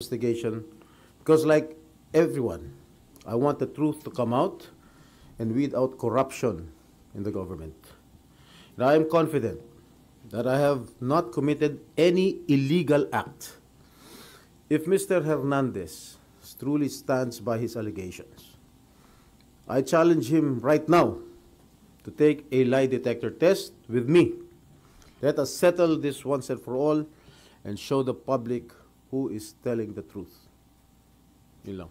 investigation because, like everyone, I want the truth to come out and weed out corruption in the government. And I am confident that I have not committed any illegal act. If Mr. Hernandez truly stands by his allegations, I challenge him right now to take a lie detector test with me. Let us settle this once and for all and show the public who is telling the truth. Yun lang.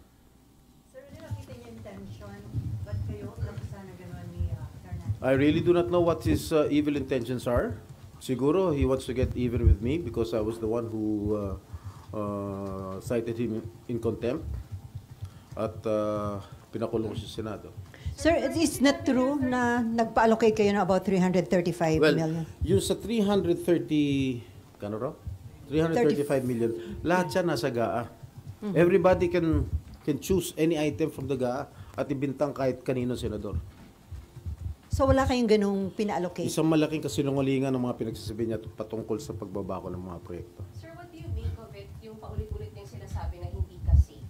Sir, hindi nakita niya intention, ba't kayo sana gano'n ni Hernandez? I really do not know what his evil intentions are. Siguro he wants to get even with me because I was the one who cited him in contempt at pinakulong sa Senado. Sir, it's not true na nagpa-allocate kayo ng about 335 million? Yung sa 330, kano raw? 335 million, lahat siya nasa GAA. Everybody can choose any item from the GAA at ibintang kahit kanino senador. So wala kayong ganung pina-allocate? Isang malaking kasinungalingan ng mga pinagsasabi niya patungkol sa pagbabako ng mga proyekto. Sir, what do you make of it, yung paulit-ulit niyang sinasabi na hindi kasi?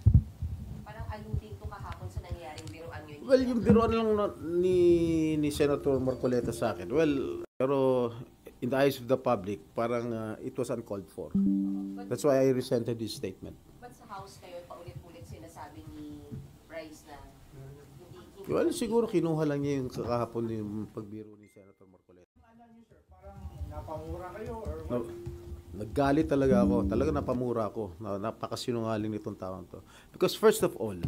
Parang alluding to kahapon sa nangyayaring biruan yun. Well, yung biruan lang ni Senator Marcoleta sa akin. Well, pero in the eyes of the public, parang it was uncalled for. That's why I resented this statement. Ba't sa House kayo paulit-ulit sinasabi ni Bryce na hindi Well, siguro kinuha lang niya yung kahapon yung pagbiro ni Senator Marcoleta. Alam niyo sir, parang napamura kayo or No, naggalit talaga ako. Talaga napamura ako. Napakasinungaling nitong taong to. Because first of all,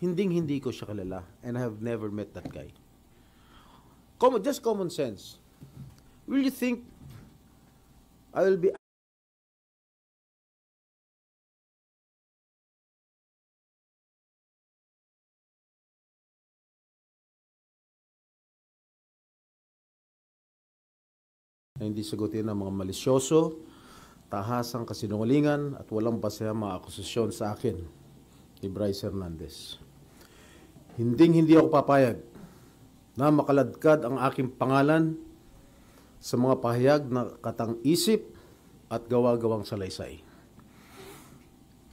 hindi ko siya kilala and I have never met that guy. Just common sense. Will you think I will be na hindi sagutin ng mga malisyoso, tahasang kasinungalingan at walang basehang mga akusasyon sa akin ni Bryce Hernandez. Hindi ako papayag na makaladkad ang aking pangalan sa mga pahayag na katang-isip at gawa-gawang salaysay.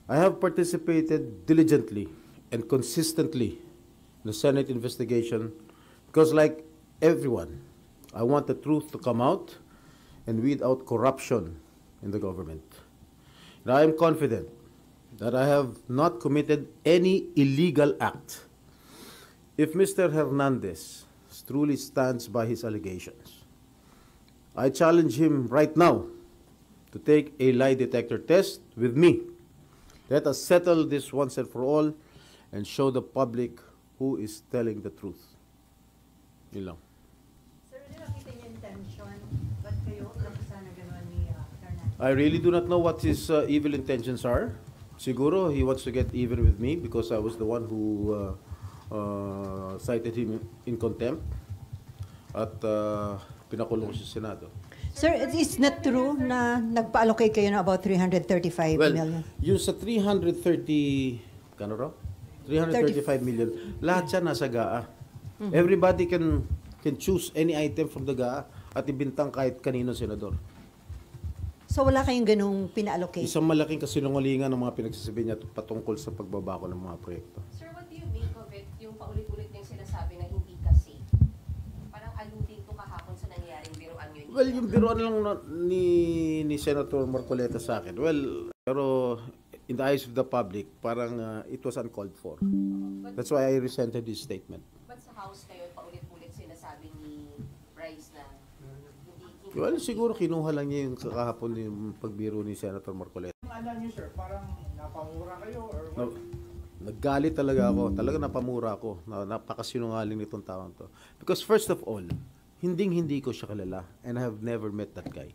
I have participated diligently and consistently in the Senate investigation because, like everyone, I want the truth to come out and weed out corruption in the government. And I am confident that I have not committed any illegal act. If Mr. Hernandez truly stands by his allegations, I challenge him right now to take a lie detector test with me. Let us settle this once and for all and show the public who is telling the truth. Yun lang. Sir, hindi nakita niya intention, ba't kayo sana gano'n ni Hernandez? I really do not know what his evil intentions are. Siguro he wants to get even with me because I was the one who cited him in contempt at pinakulong sa Senado. Sir, it's not true na nagpa-allocate kayo ng about 335 million? Yung sa 330, kano raw? 335 million, lahat siya nasa GAA. Everybody can choose any item from the GAA at ibintang kahit kanino senador. So wala kayong ganung pina-allocate? Isang malaking kasinungalingan ng mga pinagsasabi niya patungkol sa pagbabako ng mga proyekto. Sir, what do you make of it, yung paulit-ulit niyang sinasabi na hindi kasi? Parang alluding to kahapon sa nangyayaring biruan yun. Well, yung biruan lang ni Senator Marcoleta sa akin. Well, pero in the eyes of the public, parang it was uncalled for. That's why I resented this statement. Ba't sa House kayo paulit-ulit sinasabi ni Bryce na hindi Well, siguro kinuha lang niya yung kahapon yung pagbiro ni Senator Marcoleta. alam niyo sir, parang napamura kayo or No, naggalit talaga ako. Talaga napamura ako. Napakasinungaling nitong taong to. Because first of all, hindi ko siya kilala and I have never met that guy.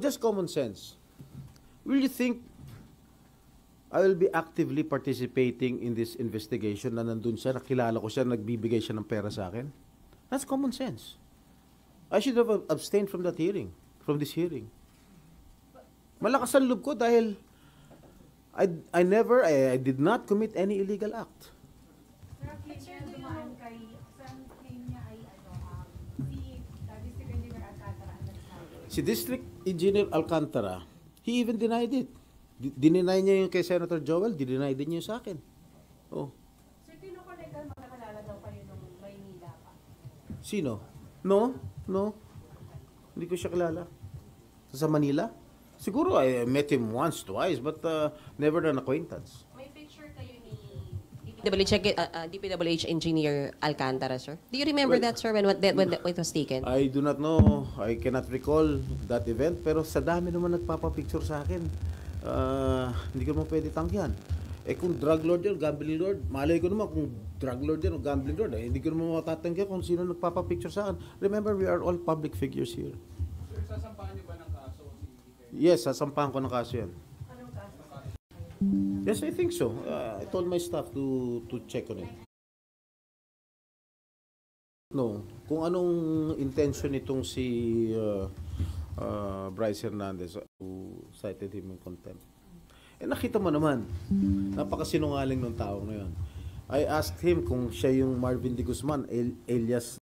Just common sense. Will you think I will be actively participating in this investigation na nandun siya, nakilala ko siya, nagbibigay siya ng pera sa akin? That's common sense. I should have abstained from that hearing, from this hearing. Malakas ang loob ko dahil I did not commit any illegal act. Sir, claim niya dumaan kay, saan claim niya ay si District Engineer Alcantara ang nagsabi. Si District Engineer Alcantara, he even denied it. Dininay niya yung kay Senator Joel, dininay din niya yung sa akin. Oh. Sir, kinukolegal magkakalala daw kayo nung Maynila pa. Sino? No. Hindi ko siya kilala. Sa Manila? Siguro I met him once, twice, but never an acquaintance. May picture kayo ni DPWH Engineer Alcantara, sir? Do you remember Well, that, sir, when that was taken? I do not know. I cannot recall that event. Pero sa dami naman nagpapapicture sa akin. Hindi ko naman pwede tanggihan. Kung drug lord yan, gambling lord, malay ko naman kung drug lord yan o gambling lord, hindi ko naman matatanggihan kung sino nagpapapicture sa akin. Remember, we are all public figures here. Sir, sasampahan niyo ba ng kaso si Yes, sasampahan ko ng kaso yan. Anong kaso? Yes, I think so. I told my staff to check on it. No, kung anong intention nitong si Bryce Hernandez who cited him in contempt. Nakita mo naman, napakasinungaling ng tao na yun. I asked him kung siya yung Marvin D. Guzman alias